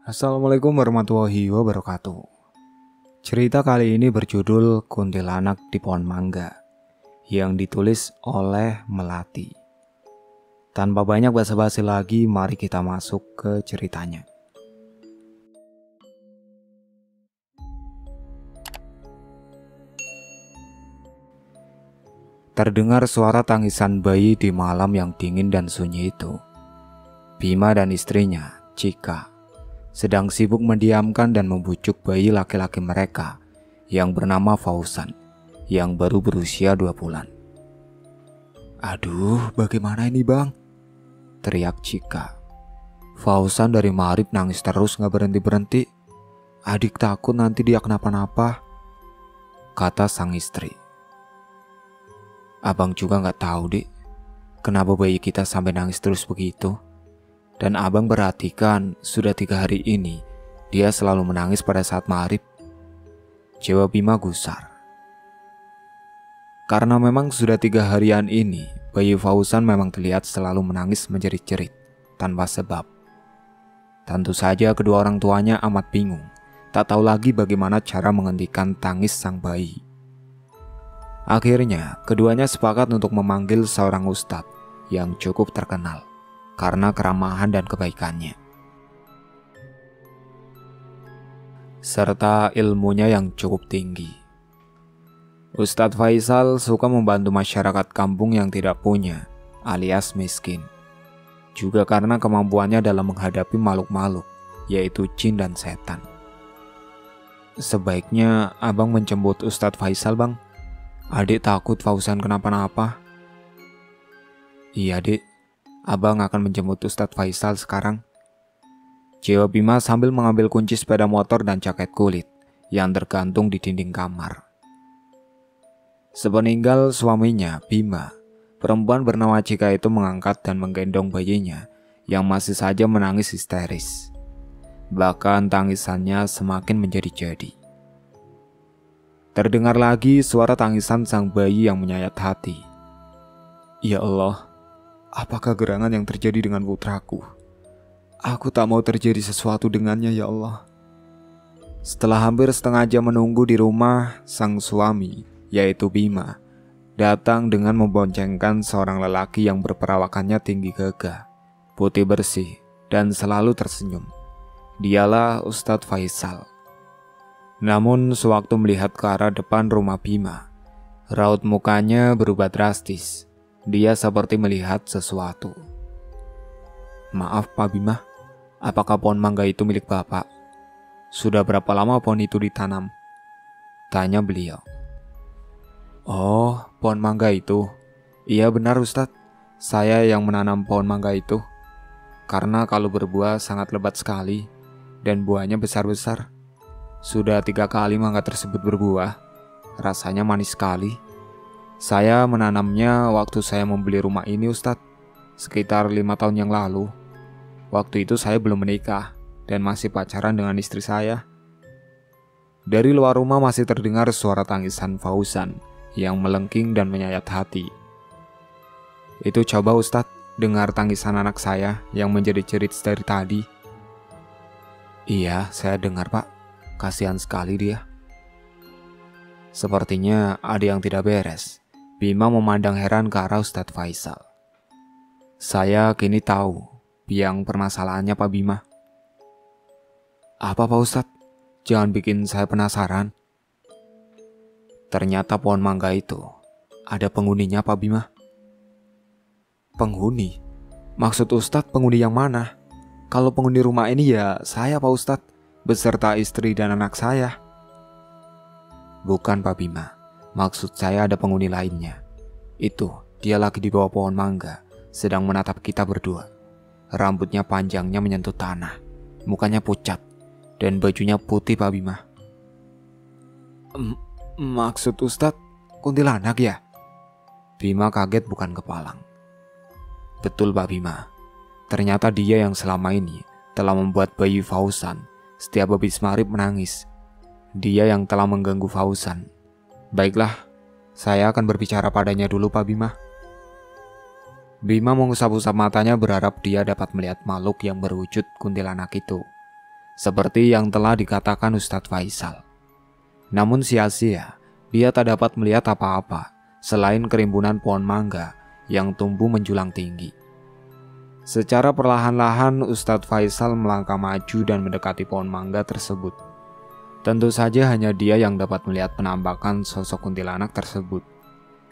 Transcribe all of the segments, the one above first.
Assalamualaikum warahmatullahi wabarakatuh. Cerita kali ini berjudul Kuntilanak di Pohon Mangga yang ditulis oleh Melati. Tanpa banyak basa-basi lagi, mari kita masuk ke ceritanya. Terdengar suara tangisan bayi di malam yang dingin dan sunyi itu. Bima dan istrinya, Cika, sedang sibuk mendiamkan dan membujuk bayi laki-laki mereka yang bernama Fauzan, yang baru berusia 2 bulan. "Aduh, bagaimana ini bang?" teriak Cika. "Fauzan dari maghrib nangis terus gak berhenti-berhenti. Adik takut nanti dia kenapa-napa," kata sang istri. "Abang juga gak tahu dek, kenapa bayi kita sampai nangis terus begitu. Dan abang perhatikan sudah 3 hari ini dia selalu menangis pada saat maghrib," jawab Bima gusar. Karena memang sudah 3 harian ini bayi Fauzan memang terlihat selalu menangis menjerit-jerit tanpa sebab. Tentu saja kedua orang tuanya amat bingung, tak tahu lagi bagaimana cara menghentikan tangis sang bayi. Akhirnya keduanya sepakat untuk memanggil seorang ustadz yang cukup terkenal karena keramahan dan kebaikannya, serta ilmunya yang cukup tinggi. Ustadz Faisal suka membantu masyarakat kampung yang tidak punya, alias miskin. Juga karena kemampuannya dalam menghadapi makhluk-makhluk, yaitu jin dan setan. "Sebaiknya abang menjemput Ustadz Faisal bang. Adik takut Fauzan kenapa-napa." "Iya dek, abang akan menjemput Ustadz Faisal sekarang," jawab Bima sambil mengambil kunci sepeda motor dan jaket kulit yang tergantung di dinding kamar. Sepeninggal suaminya, Bima, perempuan bernama Cika itu mengangkat dan menggendong bayinya yang masih saja menangis histeris. Bahkan tangisannya semakin menjadi-jadi. Terdengar lagi suara tangisan sang bayi yang menyayat hati. "Ya Allah, apakah gerangan yang terjadi dengan putraku? Aku tak mau terjadi sesuatu dengannya ya Allah." Setelah hampir setengah jam menunggu di rumah, sang suami, yaitu Bima, datang dengan memboncengkan seorang lelaki yang berperawakannya tinggi gagah, putih bersih, dan selalu tersenyum. Dialah Ustadz Faisal. Namun sewaktu melihat ke arah depan rumah Bima, raut mukanya berubah drastis. Dia seperti melihat sesuatu. "Maaf Pak Bima, apakah pohon mangga itu milik Bapak? Sudah berapa lama pohon itu ditanam?" tanya beliau. "Oh, pohon mangga itu. Iya benar Ustadz, saya yang menanam pohon mangga itu. Karena kalau berbuah sangat lebat sekali dan buahnya besar-besar. Sudah 3 kali mangga tersebut berbuah. Rasanya manis sekali. Saya menanamnya waktu saya membeli rumah ini Ustadz, sekitar 5 tahun yang lalu. Waktu itu saya belum menikah dan masih pacaran dengan istri saya." Dari luar rumah masih terdengar suara tangisan Fauzan yang melengking dan menyayat hati. "Itu coba Ustadz, dengar tangisan anak saya yang menjerit-jerit dari tadi." "Iya, saya dengar Pak. Kasihan sekali dia." Sepertinya ada yang tidak beres. Bima memandang heran ke arah Ustadz Faisal. "Saya kini tahu biang permasalahannya Pak Bima." "Apa Pak Ustadz? Jangan bikin saya penasaran." "Ternyata pohon mangga itu ada penghuninya Pak Bima." "Penghuni? Maksud Ustadz penghuni yang mana? Kalau penghuni rumah ini ya saya Pak Ustadz, beserta istri dan anak saya." "Bukan Pak Bima, maksud saya ada penghuni lainnya. Itu dia lagi di bawah pohon mangga, sedang menatap kita berdua. Rambutnya panjangnya menyentuh tanah, mukanya pucat, dan bajunya putih Pak Bima." Maksud Ustadz kuntilanak ya?" Bima kaget bukan kepalang. "Betul Pak Bima, ternyata dia yang selama ini telah membuat bayi Fauzan setiap habis maghrib menangis. Dia yang telah mengganggu Fauzan. Baiklah, saya akan berbicara padanya dulu Pak Bima." Bima mengusap-usap matanya berharap dia dapat melihat makhluk yang berwujud kuntilanak itu. seperti yang telah dikatakan Ustadz Faisal. Namun sia-sia, dia tak dapat melihat apa-apa selain kerimbunan pohon mangga yang tumbuh menjulang tinggi. Secara perlahan-lahan Ustadz Faisal melangkah maju dan mendekati pohon mangga tersebut. Tentu saja hanya dia yang dapat melihat penampakan sosok kuntilanak tersebut,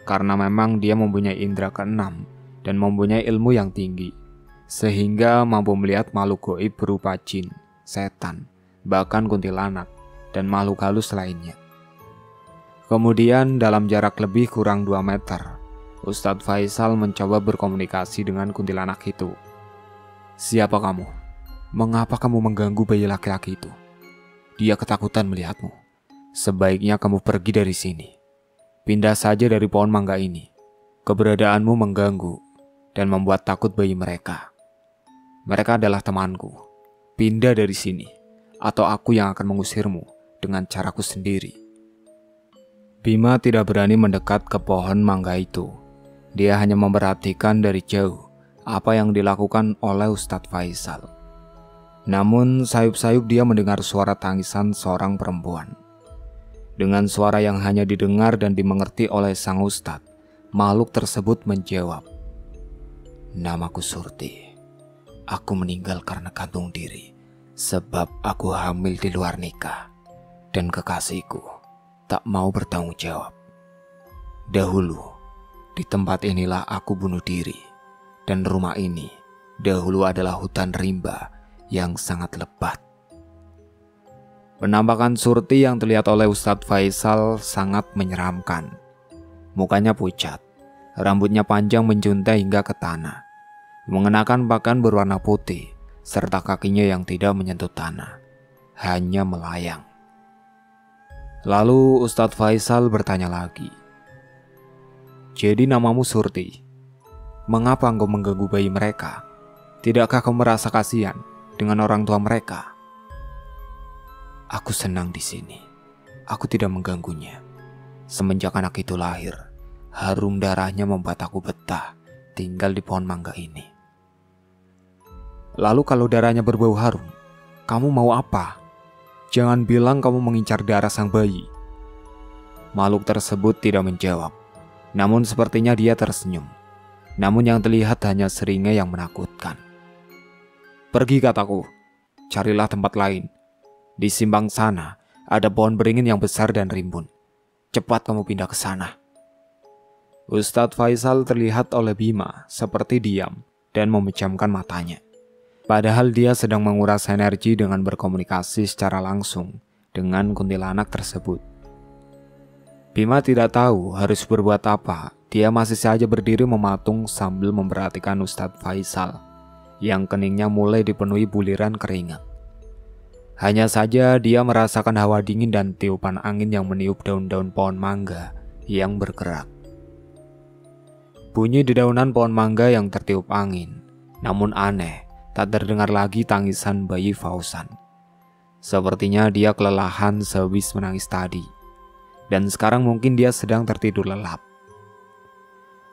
karena memang dia mempunyai indera keenam dan mempunyai ilmu yang tinggi, sehingga mampu melihat makhluk gaib berupa jin, setan, bahkan kuntilanak, dan makhluk halus lainnya. Kemudian dalam jarak lebih kurang 2 meter, Ustadz Faisal mencoba berkomunikasi dengan kuntilanak itu. "Siapa kamu? Mengapa kamu mengganggu bayi laki-laki itu? Dia ketakutan melihatmu. Sebaiknya kamu pergi dari sini. Pindah saja dari pohon mangga ini. Keberadaanmu mengganggu dan membuat takut bayi mereka. Mereka adalah temanku. Pindah dari sini, atau aku yang akan mengusirmu dengan caraku sendiri." Bima tidak berani mendekat ke pohon mangga itu. Dia hanya memperhatikan dari jauh apa yang dilakukan oleh Ustadz Faisal. Namun sayup-sayup dia mendengar suara tangisan seorang perempuan. Dengan suara yang hanya didengar dan dimengerti oleh sang ustadz, makhluk tersebut menjawab, "Namaku Surti. Aku meninggal karena gantung diri, sebab aku hamil di luar nikah, dan kekasihku tak mau bertanggung jawab. Dahulu, di tempat inilah aku bunuh diri, dan rumah ini dahulu adalah hutan rimba yang sangat lebat." Penampakan Surti yang terlihat oleh Ustadz Faisal sangat menyeramkan. Mukanya pucat, rambutnya panjang menjuntai hingga ke tanah, mengenakan pakaian berwarna putih, serta kakinya yang tidak menyentuh tanah, hanya melayang. Lalu Ustadz Faisal bertanya lagi, "Jadi namamu Surti? Mengapa engkau mengganggu bayi mereka? Tidakkah kau merasa kasihan dengan orang tua mereka?" "Aku senang di sini. Aku tidak mengganggunya. Semenjak anak itu lahir, harum darahnya membuat aku betah tinggal di pohon mangga ini." "Lalu kalau darahnya berbau harum, kamu mau apa? Jangan bilang kamu mengincar darah sang bayi." Makhluk tersebut tidak menjawab, namun sepertinya dia tersenyum. Namun yang terlihat hanya seringnya yang menakutkan. "Pergi," kataku. "Carilah tempat lain. Di simpang sana ada pohon beringin yang besar dan rimbun. Cepat kamu pindah ke sana." Ustadz Faisal terlihat oleh Bima seperti diam dan memejamkan matanya. Padahal dia sedang menguras energi dengan berkomunikasi secara langsung dengan kuntilanak tersebut. Bima tidak tahu harus berbuat apa. Dia masih saja berdiri mematung sambil memperhatikan Ustadz Faisal yang keningnya mulai dipenuhi buliran keringat. Hanya saja dia merasakan hawa dingin dan tiupan angin yang meniup daun-daun pohon mangga yang bergerak. Bunyi dedaunan pohon mangga yang tertiup angin, namun aneh, tak terdengar lagi tangisan bayi Fauzan. Sepertinya dia kelelahan sehabis menangis tadi, dan sekarang mungkin dia sedang tertidur lelap.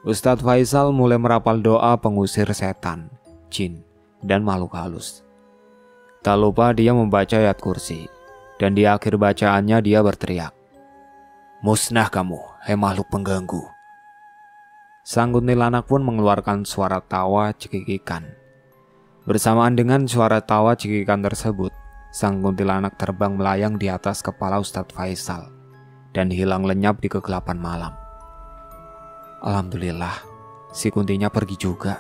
Ustadz Faisal mulai merapal doa pengusir setan, jin, dan makhluk halus. Tak lupa dia membaca ayat kursi, dan di akhir bacaannya dia berteriak, "Musnah kamu, hai makhluk pengganggu." Sang kuntilanak pun mengeluarkan suara tawa cekikikan. Bersamaan dengan suara tawa cekikikan tersebut, sang kuntilanak terbang melayang di atas kepala Ustadz Faisal dan hilang lenyap di kegelapan malam. "Alhamdulillah, si kuntinya pergi juga,"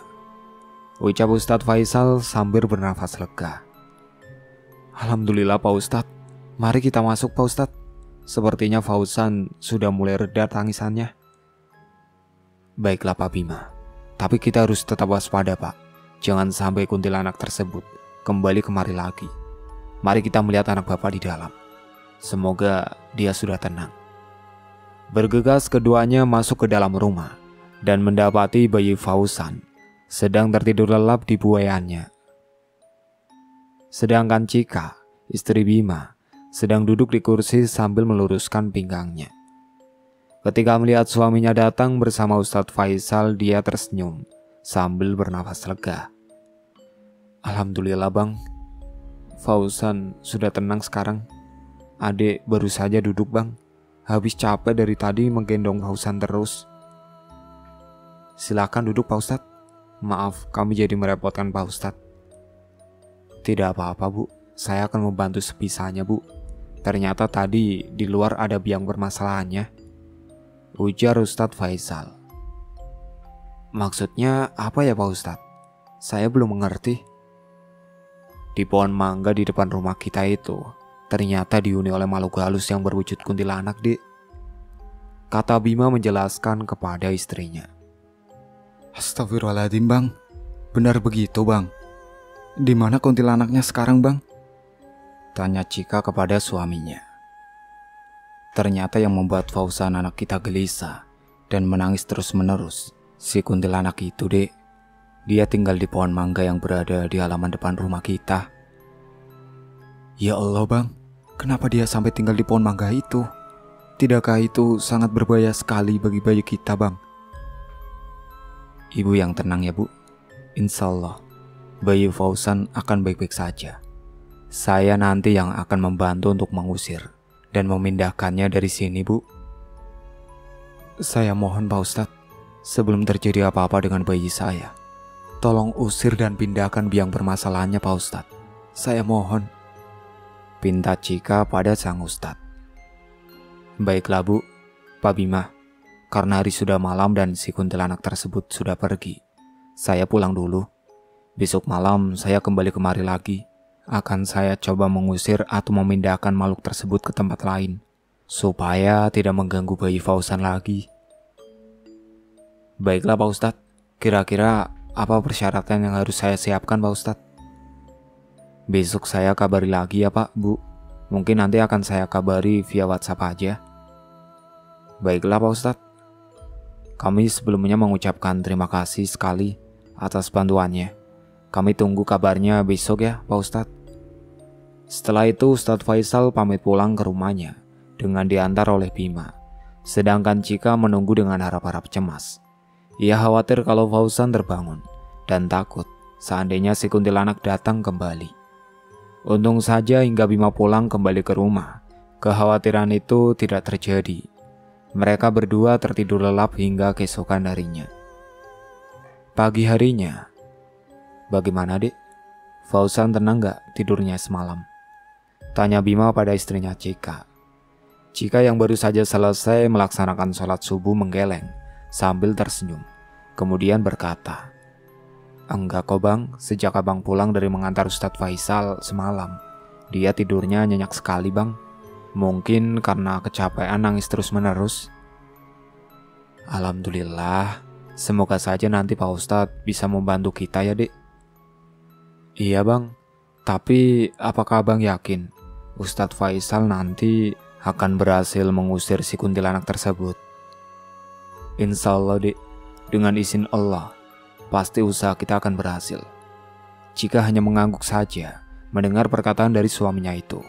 ucap Ustadz Faisal sambil bernafas lega. "Alhamdulillah Pak Ustadz, mari kita masuk Pak Ustadz. Sepertinya Fauzan sudah mulai reda tangisannya." "Baiklah Pak Bima, tapi kita harus tetap waspada Pak. Jangan sampai kuntilanak tersebut kembali kemari lagi. Mari kita melihat anak Bapak di dalam. Semoga dia sudah tenang." Bergegas keduanya masuk ke dalam rumah dan mendapati bayi Fauzan sedang tertidur lelap di buayannya. Sedangkan Cika, istri Bima, sedang duduk di kursi sambil meluruskan pinggangnya. Ketika melihat suaminya datang bersama Ustadz Faisal, dia tersenyum sambil bernafas lega. "Alhamdulillah Bang, Fauzan sudah tenang sekarang. Adik baru saja duduk bang. Habis capek dari tadi menggendong Fauzan terus. Silakan duduk Pak Ustadz. Maaf kami jadi merepotkan Pak Ustadz. Tidak apa-apa bu, saya akan membantu sebisanya bu. Ternyata tadi di luar ada biang permasalahannya, ujar Ustadz Faisal. Maksudnya apa ya Pak Ustadz? Saya belum mengerti. Di pohon mangga di depan rumah kita itu ternyata dihuni oleh makhluk halus yang berwujud kuntilanak, Dik. Kata Bima menjelaskan kepada istrinya. Astagfirullahaladzim bang, benar begitu bang? Di mana kuntilanaknya sekarang bang? Tanya Cika kepada suaminya. Ternyata yang membuat Fauzan anak kita gelisah dan menangis terus-menerus si kuntilanak itu, Dek. Dia tinggal di pohon mangga yang berada di halaman depan rumah kita. Ya Allah bang, kenapa dia sampai tinggal di pohon mangga itu? Tidakkah itu sangat berbahaya sekali bagi bayi kita bang? Ibu yang tenang ya bu. Insya Allah bayi Fauzan akan baik-baik saja. Saya nanti yang akan membantu untuk mengusir dan memindahkannya dari sini bu. Saya mohon Pak Ustadz, sebelum terjadi apa-apa dengan bayi saya, tolong usir dan pindahkan biang permasalahannya Pak Ustadz. Saya mohon, pinta Cika pada sang Ustadz. Baiklah bu, Pak Bima. Karena hari sudah malam dan si kuntilanak tersebut sudah pergi, saya pulang dulu. Besok malam saya kembali kemari lagi. Akan saya coba mengusir atau memindahkan makhluk tersebut ke tempat lain, supaya tidak mengganggu bayi Fauzan lagi. Baiklah Pak Ustadz, kira-kira apa persyaratan yang harus saya siapkan Pak Ustadz? Besok saya kabari lagi ya Pak, Bu. Mungkin nanti akan saya kabari via WhatsApp aja. Baiklah Pak Ustadz. Kami sebelumnya mengucapkan terima kasih sekali atas bantuannya. Kami tunggu kabarnya besok ya Pak Ustadz. Setelah itu Ustadz Faisal pamit pulang ke rumahnya dengan diantar oleh Bima. Sedangkan Cika menunggu dengan harap-harap cemas. Ia khawatir kalau Fauzan terbangun dan takut seandainya si kuntilanak datang kembali. Untung saja hingga Bima pulang kembali ke rumah, kekhawatiran itu tidak terjadi. Mereka berdua tertidur lelap hingga keesokan harinya. Pagi harinya, bagaimana dek? Fauzan tenang gak tidurnya semalam? Tanya Bima pada istrinya Cika. Cika yang baru saja selesai melaksanakan sholat subuh menggeleng sambil tersenyum. Kemudian berkata, enggak kok bang, sejak abang pulang dari mengantar Ustadz Faisal semalam, dia tidurnya nyenyak sekali bang. Mungkin karena kecapean nangis terus-menerus. Alhamdulillah, semoga saja nanti Pak Ustadz bisa membantu kita ya dek. Iya bang, tapi apakah abang yakin Ustadz Faisal nanti akan berhasil mengusir si kuntilanak tersebut? Insya Allah dek, dengan izin Allah, pasti usaha kita akan berhasil. Cika hanya mengangguk saja mendengar perkataan dari suaminya itu.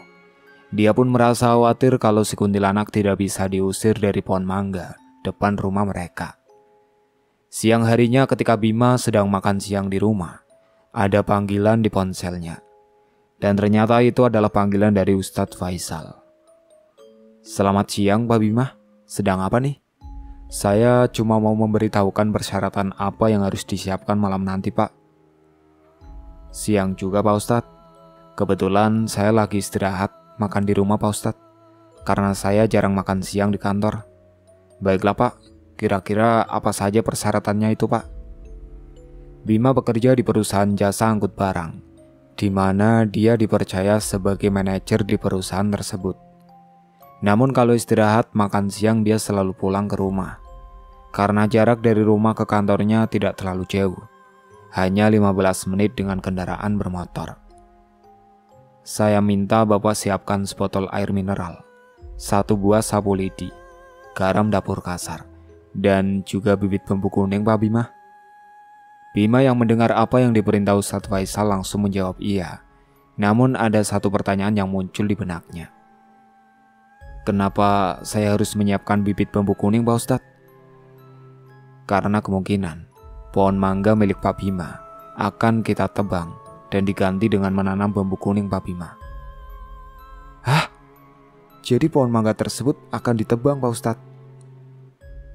Dia pun merasa khawatir kalau si kuntilanak tidak bisa diusir dari pohon mangga depan rumah mereka. Siang harinya ketika Bima sedang makan siang di rumah, ada panggilan di ponselnya. Dan ternyata itu adalah panggilan dari Ustadz Faisal. Selamat siang Pak Bima, sedang apa nih? Saya cuma mau memberitahukan persyaratan apa yang harus disiapkan malam nanti Pak. Siang juga Pak Ustadz. Kebetulan saya lagi istirahat makan di rumah Pak Ustadz, karena saya jarang makan siang di kantor. Baiklah Pak, kira-kira apa saja persyaratannya itu Pak? Bima bekerja di perusahaan jasa angkut barang, di mana dia dipercaya sebagai manajer di perusahaan tersebut. Namun kalau istirahat makan siang dia selalu pulang ke rumah, karena jarak dari rumah ke kantornya tidak terlalu jauh, hanya 15 menit dengan kendaraan bermotor. Saya minta Bapak siapkan sebotol air mineral, 1 buah sapu lidi, garam dapur kasar, dan juga bibit bambu kuning Pak Bima. Bima yang mendengar apa yang diperintah Ustadz Faisal langsung menjawab iya. Namun ada satu pertanyaan yang muncul di benaknya. Kenapa saya harus menyiapkan bibit bambu kuning Pak Ustadz? Karena kemungkinan pohon mangga milik Pak Bima akan kita tebang dan diganti dengan menanam bambu kuning, Pak Bima. Hah? Jadi pohon mangga tersebut akan ditebang, Pak Ustadz?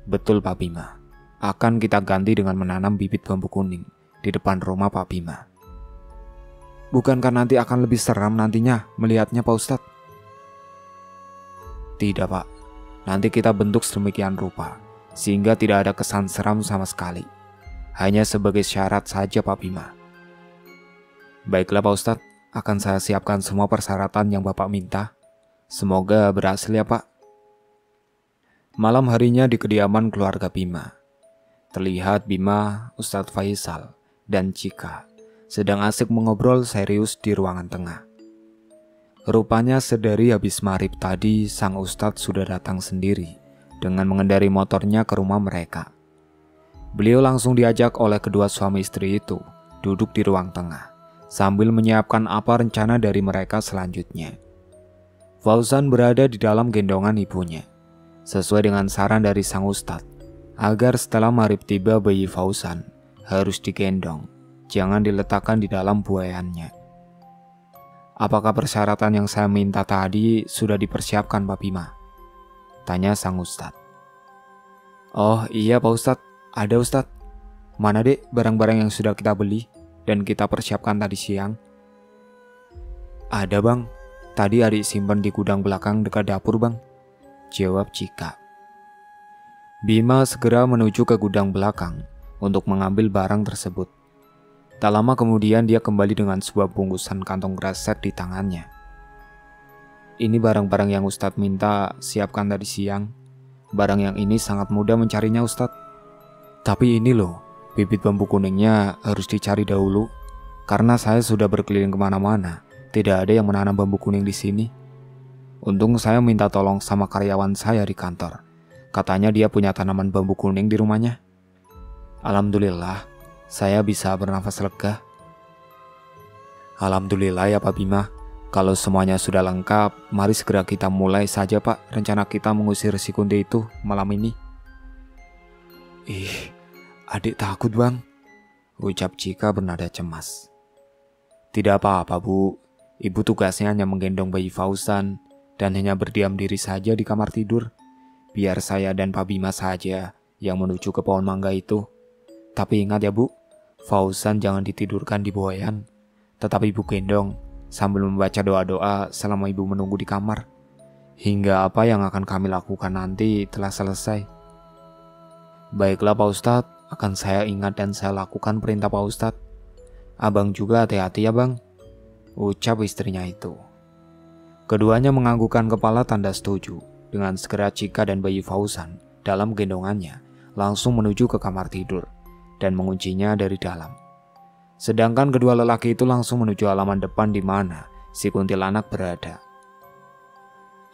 Betul, Pak Bima. Akan kita ganti dengan menanam bibit bambu kuning di depan rumah Pak Bima. Bukankah nanti akan lebih seram nantinya melihatnya, Pak Ustadz? Tidak, Pak. Nanti kita bentuk sedemikian rupa sehingga tidak ada kesan seram sama sekali. Hanya sebagai syarat saja, Pak Bima. Baiklah, Pak Ustadz. Akan saya siapkan semua persyaratan yang Bapak minta. Semoga berhasil ya, Pak. Malam harinya di kediaman keluarga Bima. Terlihat Bima, Ustadz Faisal, dan Cika sedang asik mengobrol serius di ruangan tengah. Rupanya sedari habis maghrib tadi, sang Ustadz sudah datang sendiri dengan mengendari motornya ke rumah mereka. Beliau langsung diajak oleh kedua suami istri itu duduk di ruang tengah sambil menyiapkan apa rencana dari mereka selanjutnya. Fauzan berada di dalam gendongan ibunya, sesuai dengan saran dari sang Ustadz, agar setelah maghrib tiba bayi Fauzan harus digendong, jangan diletakkan di dalam buayannya. Apakah persyaratan yang saya minta tadi sudah dipersiapkan, Pak Bima? Tanya sang Ustadz. Oh iya, Pak Ustadz, ada Ustadz. Mana dek barang-barang yang sudah kita beli dan kita persiapkan tadi siang? Ada, Bang. Tadi adik simpan di gudang belakang dekat dapur, Bang. Jawab Cika. Bima segera menuju ke gudang belakang untuk mengambil barang tersebut. Tak lama kemudian dia kembali dengan sebuah bungkusan kantong kresek di tangannya. Ini barang-barang yang Ustadz minta siapkan tadi siang. Barang yang ini sangat mudah mencarinya, Ustadz. Tapi ini loh, bibit bambu kuningnya harus dicari dahulu. Karena saya sudah berkeliling kemana-mana, tidak ada yang menanam bambu kuning di sini. Untung saya minta tolong sama karyawan saya di kantor. Katanya dia punya tanaman bambu kuning di rumahnya. Alhamdulillah, saya bisa bernafas lega. Alhamdulillah ya Pak Bima. Kalau semuanya sudah lengkap, mari segera kita mulai saja Pak rencana kita mengusir si Kunti itu malam ini. Ih, adik takut Bang, ucap Cika bernada cemas. Tidak apa-apa Bu, ibu tugasnya hanya menggendong bayi Fauzan dan hanya berdiam diri saja di kamar tidur. Biar saya dan Pak Bima saja yang menuju ke pohon mangga itu. Tapi ingat ya Bu, Fauzan jangan ditidurkan di buayan, tetapi ibu gendong sambil membaca doa-doa selama ibu menunggu di kamar. Hingga apa yang akan kami lakukan nanti telah selesai. Baiklah Pak Ustadz, akan saya ingat dan saya lakukan perintah Pak Ustadz. Abang juga hati-hati ya Bang, ucap istrinya itu. Keduanya menganggukkan kepala tanda setuju. Dengan segera Cika dan bayi Fauzan dalam gendongannya langsung menuju ke kamar tidur dan menguncinya dari dalam. Sedangkan kedua lelaki itu langsung menuju halaman depan di mana si kuntilanak berada.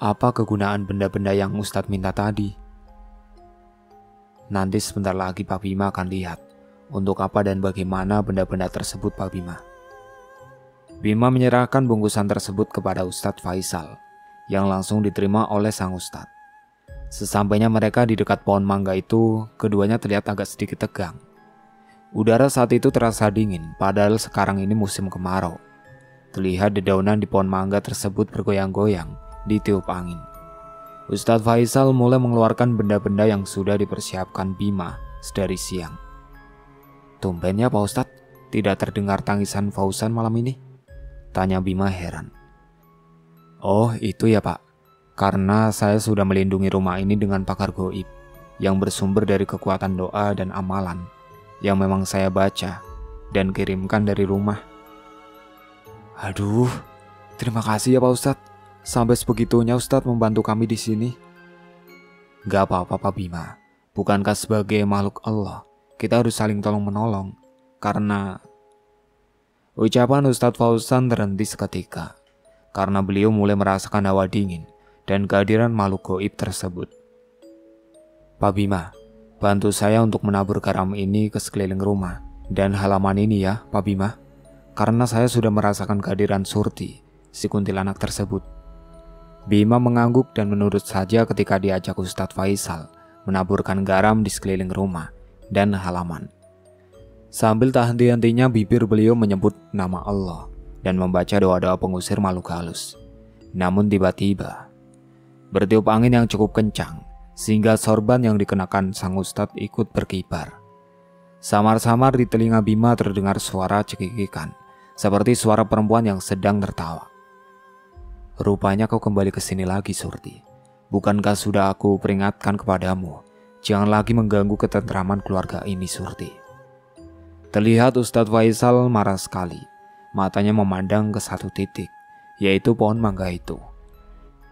Apa kegunaan benda-benda yang Ustadz minta tadi? Nanti sebentar lagi Pak Bima akan lihat untuk apa dan bagaimana benda-benda tersebut Pak Bima. Bima menyerahkan bungkusan tersebut kepada Ustadz Faisal yang langsung diterima oleh sang Ustadz. Sesampainya mereka di dekat pohon mangga itu, keduanya terlihat agak sedikit tegang. Udara saat itu terasa dingin, padahal sekarang ini musim kemarau. Terlihat dedaunan di pohon mangga tersebut bergoyang-goyang ditiup angin. Ustadz Faisal mulai mengeluarkan benda-benda yang sudah dipersiapkan Bima sedari siang. Tumbennya Pak Ustadz, tidak terdengar tangisan Fauzan malam ini? Tanya Bima heran. Oh itu ya Pak, karena saya sudah melindungi rumah ini dengan pakar goib yang bersumber dari kekuatan doa dan amalan yang memang saya baca dan kirimkan dari rumah. Aduh, terima kasih ya Pak Ustadz. Sampai sebegitunya Ustadz membantu kami di sini. Gak apa-apa Pak Bima, bukankah sebagai makhluk Allah kita harus saling tolong-menolong? Karena ucapan Ustadz Fauzan terhenti seketika karena beliau mulai merasakan hawa dingin dan kehadiran makhluk goib tersebut. Pak Bima, bantu saya untuk menabur garam ini ke sekeliling rumah dan halaman ini ya Pak Bima, karena saya sudah merasakan kehadiran Surti, si kuntilanak tersebut. Bima mengangguk dan menurut saja ketika diajak Ustadz Faisal menaburkan garam di sekeliling rumah dan halaman. Sambil tak henti-hentinya bibir beliau menyebut nama Allah dan membaca doa-doa pengusir makhluk halus. Namun tiba-tiba bertiup angin yang cukup kencang sehingga sorban yang dikenakan sang ustadz ikut berkibar. Samar-samar di telinga Bima terdengar suara cekikikan, seperti suara perempuan yang sedang tertawa. "Rupanya kau kembali ke sini lagi, Surti. Bukankah sudah aku peringatkan kepadamu, jangan lagi mengganggu ketentraman keluarga ini, Surti?" Terlihat Ustadz Faisal marah sekali. Matanya memandang ke satu titik, yaitu pohon mangga itu.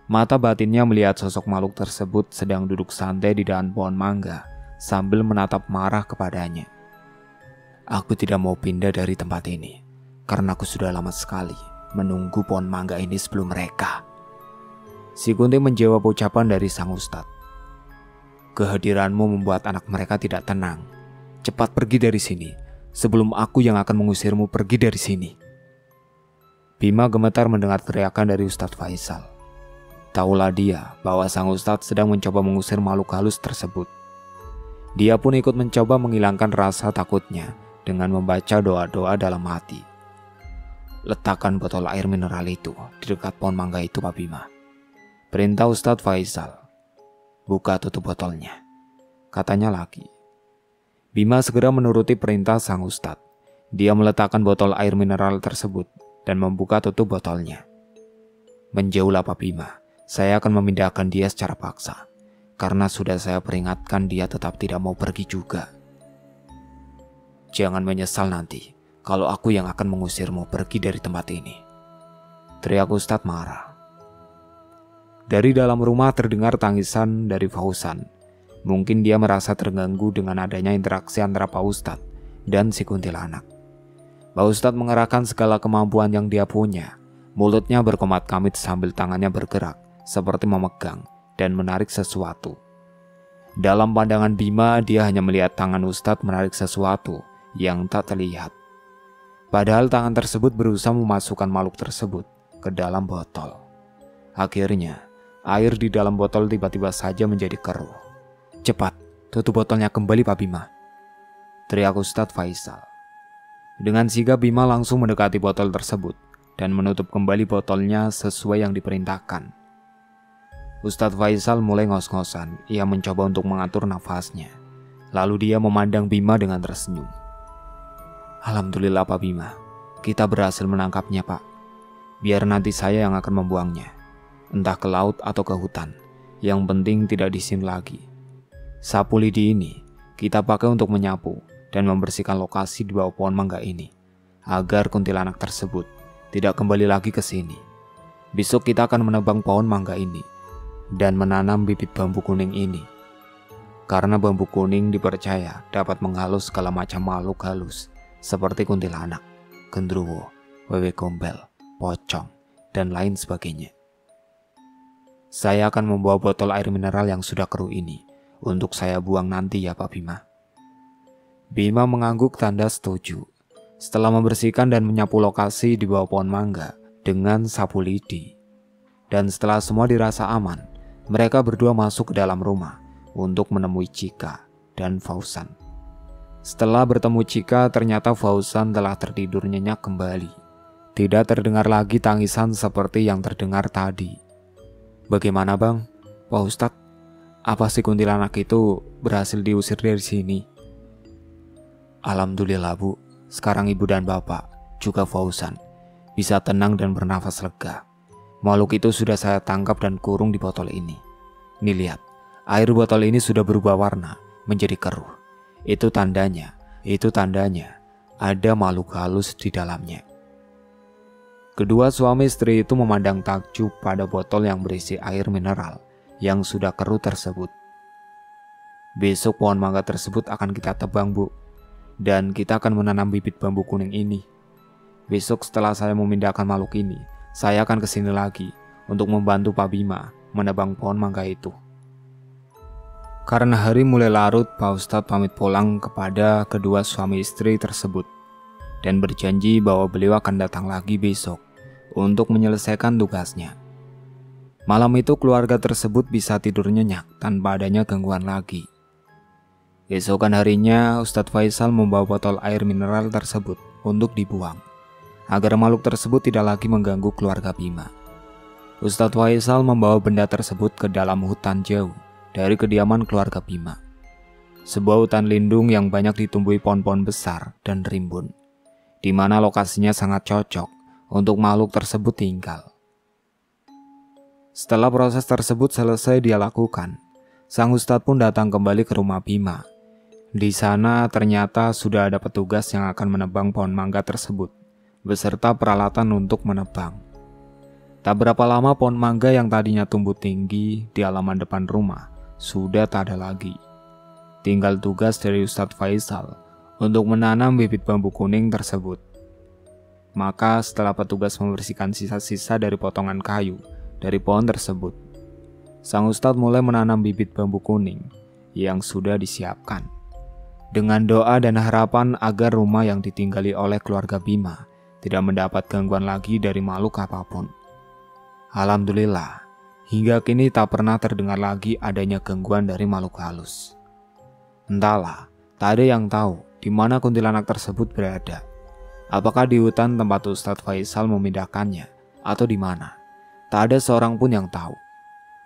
Mata batinnya melihat sosok makhluk tersebut sedang duduk santai di dahan pohon mangga sambil menatap marah kepadanya. "Aku tidak mau pindah dari tempat ini, karena aku sudah lama sekali menunggu pohon mangga ini sebelum mereka." Si Kunti menjawab ucapan dari sang ustadz. "Kehadiranmu membuat anak mereka tidak tenang. Cepat pergi dari sini, sebelum aku yang akan mengusirmu pergi dari sini." Bima gemetar mendengar teriakan dari Ustadz Faisal. Taulah dia bahwa sang ustadz sedang mencoba mengusir makhluk halus tersebut. Dia pun ikut mencoba menghilangkan rasa takutnya dengan membaca doa-doa dalam hati. "Letakkan botol air mineral itu di dekat pohon mangga itu, Pak Bima," perintah Ustadz Faisal. "Buka tutup botolnya," katanya lagi. Bima segera menuruti perintah sang ustadz. Dia meletakkan botol air mineral tersebut dan membuka tutup botolnya. "Menjauhlah Pak Bima, saya akan memindahkan dia secara paksa. Karena sudah saya peringatkan dia tetap tidak mau pergi juga. Jangan menyesal nanti kalau aku yang akan mengusirmu pergi dari tempat ini," teriak Ustadz marah. Dari dalam rumah terdengar tangisan dari Fauzan. Mungkin dia merasa terganggu dengan adanya interaksi antara Pak Ustadz dan si kuntilanak. Pak Ustadz mengerahkan segala kemampuan yang dia punya. Mulutnya berkomat-kamit sambil tangannya bergerak seperti memegang dan menarik sesuatu. Dalam pandangan Bima, dia hanya melihat tangan Ustadz menarik sesuatu yang tak terlihat. Padahal tangan tersebut berusaha memasukkan makhluk tersebut ke dalam botol. Akhirnya, air di dalam botol tiba-tiba saja menjadi keruh. "Cepat, tutup botolnya kembali Pak Bima," teriak Ustadz Faisal. Dengan sigap Bima langsung mendekati botol tersebut dan menutup kembali botolnya sesuai yang diperintahkan. Ustadz Faisal mulai ngos-ngosan. Ia mencoba untuk mengatur nafasnya. Lalu dia memandang Bima dengan tersenyum. "Alhamdulillah Pak Bima, kita berhasil menangkapnya Pak. Biar nanti saya yang akan membuangnya, entah ke laut atau ke hutan. Yang penting tidak di sini lagi. Sapu lidi ini kita pakai untuk menyapu dan membersihkan lokasi di bawah pohon mangga ini, agar kuntilanak tersebut tidak kembali lagi ke sini. Besok kita akan menebang pohon mangga ini dan menanam bibit bambu kuning ini. Karena bambu kuning dipercaya dapat menghalus segala macam makhluk halus seperti kuntilanak, genderuwo, wewe gombel, pocong, dan lain sebagainya. Saya akan membawa botol air mineral yang sudah keruh ini untuk saya buang nanti ya Pak Bima." Bima mengangguk tanda setuju. Setelah membersihkan dan menyapu lokasi di bawah pohon mangga dengan sapu lidi, dan setelah semua dirasa aman, mereka berdua masuk ke dalam rumah untuk menemui Cika dan Fauzan. Setelah bertemu Cika, ternyata Fauzan telah tertidur nyenyak kembali. Tidak terdengar lagi tangisan seperti yang terdengar tadi. "Bagaimana Bang? Pak Ustadz, apa si kuntilanak itu berhasil diusir dari sini?" "Alhamdulillah Bu, sekarang Ibu dan Bapak, juga Fauzan, bisa tenang dan bernafas lega. Makhluk itu sudah saya tangkap dan kurung di botol ini. Nih lihat, air botol ini sudah berubah warna menjadi keruh. Itu tandanya ada makhluk halus di dalamnya." Kedua suami istri itu memandang takjub pada botol yang berisi air mineral yang sudah keruh tersebut. "Besok pohon mangga tersebut akan kita tebang Bu, dan kita akan menanam bibit bambu kuning ini. Besok setelah saya memindahkan makhluk ini, saya akan kesini lagi untuk membantu Pak Bima menebang pohon mangga itu." Karena hari mulai larut, Pak Ustadz pamit pulang kepada kedua suami istri tersebut dan berjanji bahwa beliau akan datang lagi besok untuk menyelesaikan tugasnya. Malam itu keluarga tersebut bisa tidur nyenyak tanpa adanya gangguan lagi. Esokan harinya, Ustadz Faisal membawa botol air mineral tersebut untuk dibuang, agar makhluk tersebut tidak lagi mengganggu keluarga Bima. Ustadz Faisal membawa benda tersebut ke dalam hutan jauh dari kediaman keluarga Bima. Sebuah hutan lindung yang banyak ditumbuhi pohon-pohon besar dan rimbun, di mana lokasinya sangat cocok untuk makhluk tersebut tinggal. Setelah proses tersebut selesai dia lakukan, sang ustadz pun datang kembali ke rumah Bima. Di sana ternyata sudah ada petugas yang akan menebang pohon mangga tersebut, beserta peralatan untuk menebang. Tak berapa lama pohon mangga yang tadinya tumbuh tinggi di halaman depan rumah sudah tak ada lagi. Tinggal tugas dari Ustadz Faisal untuk menanam bibit bambu kuning tersebut. Maka setelah petugas membersihkan sisa-sisa dari potongan kayu dari pohon tersebut, sang ustadz mulai menanam bibit bambu kuning yang sudah disiapkan, dengan doa dan harapan agar rumah yang ditinggali oleh keluarga Bima tidak mendapat gangguan lagi dari makhluk apapun. Alhamdulillah, hingga kini tak pernah terdengar lagi adanya gangguan dari makhluk halus. Entahlah, tak ada yang tahu di mana kuntilanak tersebut berada. Apakah di hutan tempat Ustadz Faisal memindahkannya atau di mana? Tak ada seorang pun yang tahu.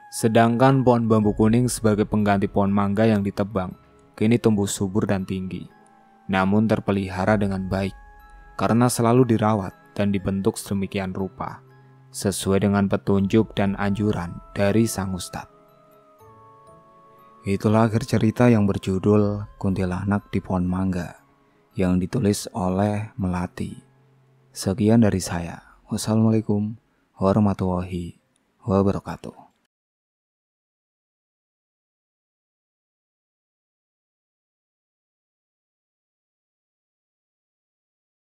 Sedangkan pohon bambu kuning sebagai pengganti pohon mangga yang ditebang kini tumbuh subur dan tinggi, namun terpelihara dengan baik karena selalu dirawat dan dibentuk sedemikian rupa, sesuai dengan petunjuk dan anjuran dari sang ustadz. Itulah akhir cerita yang berjudul Kuntilanak di Pohon Mangga yang ditulis oleh Melati. Sekian dari saya. Wassalamualaikum warahmatullahi wabarakatuh.